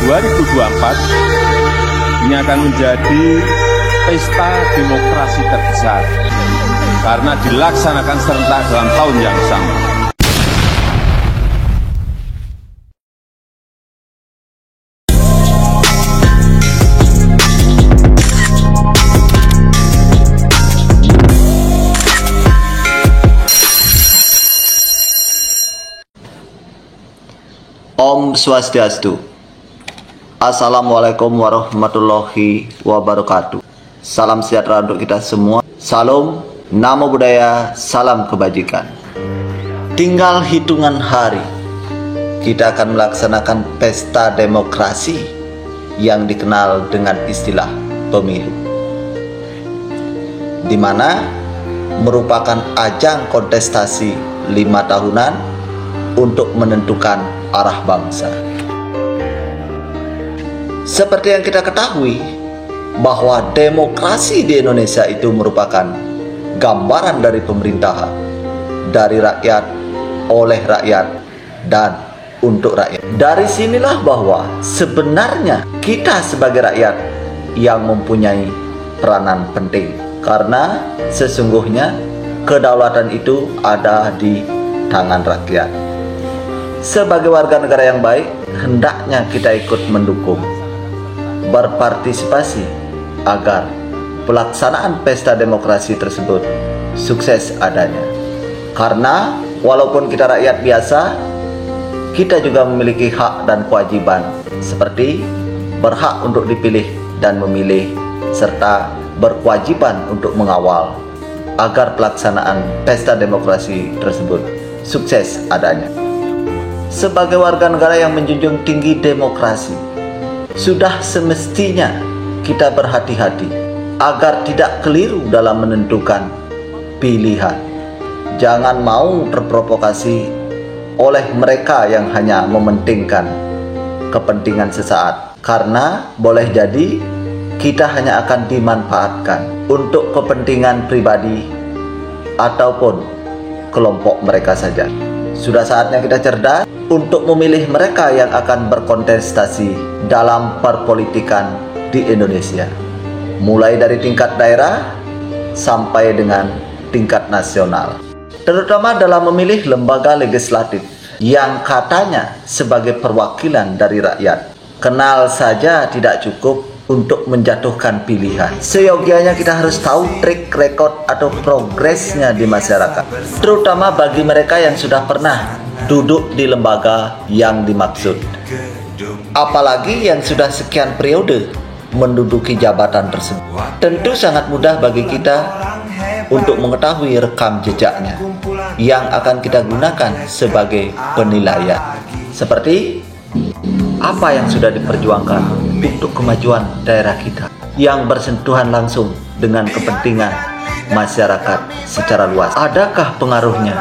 2024 ini akan menjadi pesta demokrasi terbesar karena dilaksanakan serentak dalam tahun yang sama. Om Swastiastu. Assalamualaikum warahmatullahi wabarakatuh. Salam sejahtera untuk kita semua. Salam, namo buddhaya, salam kebajikan. Tinggal hitungan hari, kita akan melaksanakan pesta demokrasi yang dikenal dengan istilah pemilu, di mana merupakan ajang kontestasi 5 tahunan untuk menentukan arah bangsa. Seperti yang kita ketahui bahwa demokrasi di Indonesia itu merupakan gambaran dari pemerintahan, dari rakyat, oleh rakyat, dan untuk rakyat. Dari sinilah bahwa sebenarnya kita sebagai rakyat yang mempunyai peranan penting, karena sesungguhnya kedaulatan itu ada di tangan rakyat. Sebagai warga negara yang baik, hendaknya kita ikut mendukung, berpartisipasi agar pelaksanaan pesta demokrasi tersebut sukses adanya. Karena walaupun kita rakyat biasa, kita juga memiliki hak dan kewajiban, seperti berhak untuk dipilih dan memilih, serta berkewajiban untuk mengawal agar pelaksanaan pesta demokrasi tersebut sukses adanya. Sebagai warga negara yang menjunjung tinggi demokrasi, sudah semestinya kita berhati-hati agar tidak keliru dalam menentukan pilihan. Jangan mau terprovokasi oleh mereka yang hanya mementingkan kepentingan sesaat, karena boleh jadi kita hanya akan dimanfaatkan untuk kepentingan pribadi ataupun kelompok mereka saja. Sudah saatnya kita cerdas untuk memilih mereka yang akan berkontestasi dalam perpolitikan di Indonesia, mulai dari tingkat daerah sampai dengan tingkat nasional, terutama dalam memilih lembaga legislatif yang katanya sebagai perwakilan dari rakyat. Kenal saja tidak cukup untuk menjatuhkan pilihan. Seyogianya kita harus tahu trik record atau progresnya di masyarakat, terutama bagi mereka yang sudah pernah duduk di lembaga yang dimaksud, apalagi yang sudah sekian periode menduduki jabatan tersebut. Tentu sangat mudah bagi kita untuk mengetahui rekam jejaknya yang akan kita gunakan sebagai penilaian, seperti apa yang sudah diperjuangkan untuk kemajuan daerah kita yang bersentuhan langsung dengan kepentingan masyarakat secara luas. Adakah pengaruhnya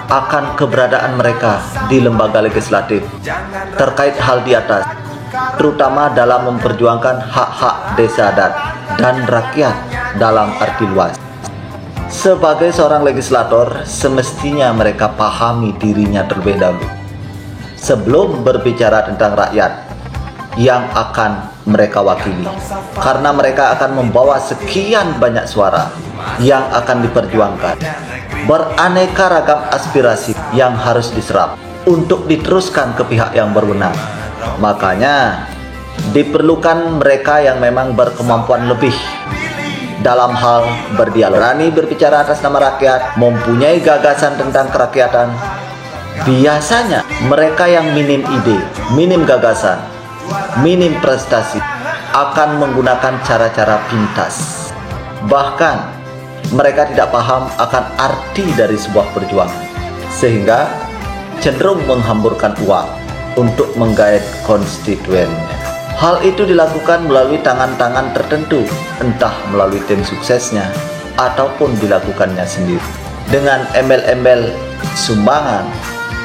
akan keberadaan mereka di lembaga legislatif terkait hal di atas, terutama dalam memperjuangkan hak-hak desa dan rakyat dalam arti luas? Sebagai seorang legislator, semestinya mereka pahami dirinya terlebih dahulu sebelum berbicara tentang rakyat yang akan mereka wakili, karena mereka akan membawa sekian banyak suara yang akan diperjuangkan, beraneka ragam aspirasi yang harus diserap untuk diteruskan ke pihak yang berwenang. Makanya diperlukan mereka yang memang berkemampuan lebih dalam hal berdialog, berani berbicara atas nama rakyat, mempunyai gagasan tentang kerakyatan. Biasanya mereka yang minim ide, minim gagasan, minim prestasi akan menggunakan cara-cara pintas. Bahkan mereka tidak paham akan arti dari sebuah perjuangan, sehingga cenderung menghamburkan uang untuk menggait konstituennya. Hal itu dilakukan melalui tangan-tangan tertentu, entah melalui tim suksesnya ataupun dilakukannya sendiri dengan embel-embel sumbangan,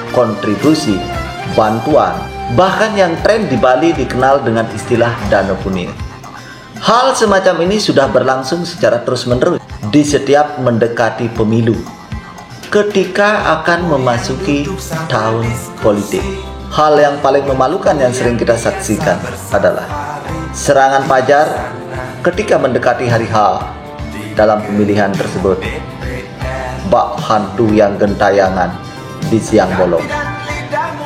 kontribusi, bantuan, bahkan yang tren di Bali dikenal dengan istilah dana kuning. Hal semacam ini sudah berlangsung secara terus-menerus di setiap mendekati pemilu, ketika akan memasuki tahun politik. Hal yang paling memalukan yang sering kita saksikan adalah serangan fajar ketika mendekati hari H dalam pemilihan tersebut. Bak hantu yang gentayangan di siang bolong.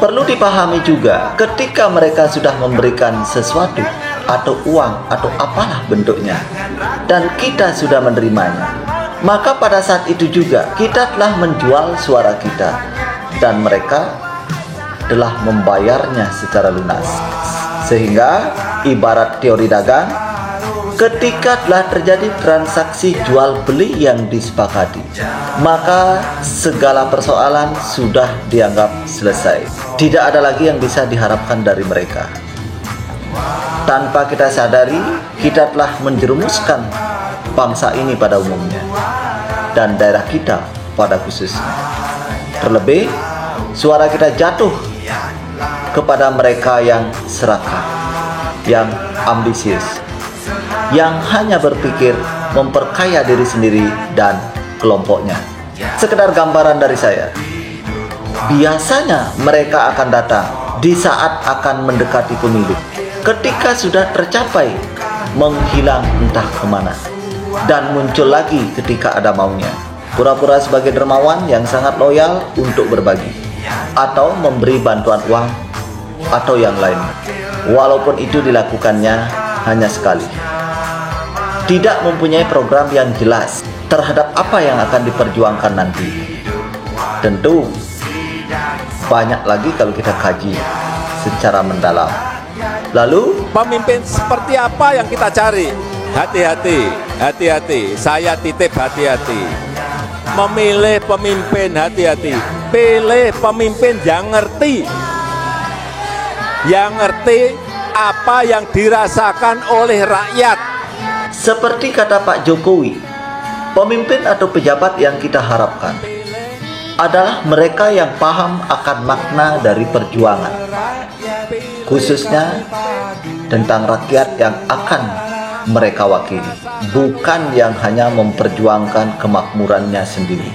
Perlu dipahami juga, ketika mereka sudah memberikan sesuatu atau uang atau apalah bentuknya, dan kita sudah menerimanya, maka pada saat itu juga kita telah menjual suara kita, dan mereka telah membayarnya secara lunas. Sehingga ibarat teori dagang, ketika telah terjadi transaksi jual beli yang disepakati, maka segala persoalan sudah dianggap selesai. Tidak ada lagi yang bisa diharapkan dari mereka. Tanpa kita sadari, kita telah menjerumuskan bangsa ini pada umumnya, dan daerah kita pada khususnya. Terlebih, suara kita jatuh kepada mereka yang serakah, yang ambisius, yang hanya berpikir memperkaya diri sendiri dan kelompoknya. Sekedar gambaran dari saya, biasanya mereka akan datang di saat akan mendekati pemilu. Ketika sudah tercapai, menghilang entah kemana, dan muncul lagi ketika ada maunya. Pura-pura sebagai dermawan yang sangat loyal untuk berbagi, atau memberi bantuan uang, atau yang lain. Walaupun itu dilakukannya hanya sekali. Tidak mempunyai program yang jelas terhadap apa yang akan diperjuangkan nanti. Tentu banyak lagi kalau kita kaji secara mendalam. Lalu, Pemimpin seperti apa yang kita cari? Hati-hati, hati-hati. Saya titip hati-hati. Memilih pemimpin, hati-hati. Pilih pemimpin yang ngerti. Yang ngerti apa yang dirasakan oleh rakyat. seperti kata Pak Jokowi, pemimpin atau pejabat yang kita harapkan adalah mereka yang paham akan makna dari perjuangan, khususnya tentang rakyat yang akan mereka wakili, bukan yang hanya memperjuangkan kemakmurannya sendiri,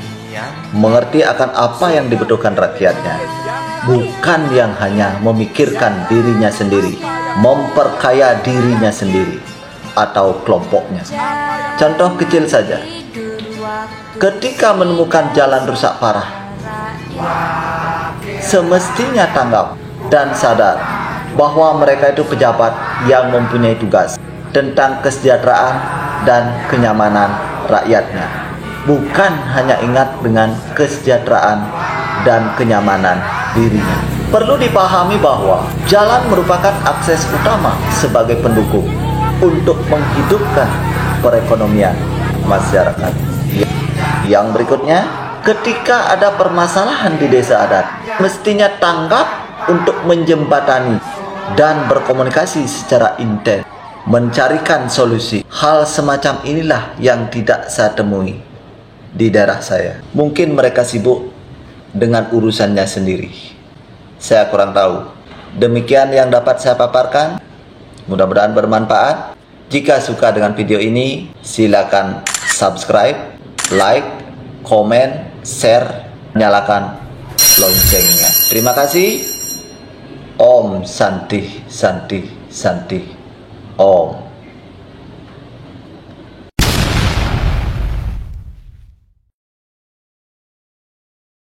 mengerti akan apa yang dibutuhkan rakyatnya, bukan yang hanya memikirkan dirinya sendiri, memperkaya dirinya sendiri atau kelompoknya. Contoh kecil saja, ketika menemukan jalan rusak parah, semestinya tanggap dan sadar bahwa mereka itu pejabat yang mempunyai tugas tentang kesejahteraan dan kenyamanan rakyatnya, bukan hanya ingat dengan kesejahteraan dan kenyamanan dirinya. Perlu dipahami bahwa jalan merupakan akses utama sebagai pendukung untuk menghidupkan perekonomian masyarakat. Yang berikutnya, ketika ada permasalahan di desa adat, mestinya tanggap untuk menjembatani dan berkomunikasi secara intens, mencarikan solusi. Hal semacam inilah yang tidak saya temui di daerah saya. Mungkin mereka sibuk dengan urusannya sendiri. Saya kurang tahu. Demikian yang dapat saya paparkan. Mudah-mudahan bermanfaat. Jika suka dengan video ini, silakan subscribe, like, komen, share, nyalakan loncengnya. Terima kasih. Om Santi Santi Santi Om.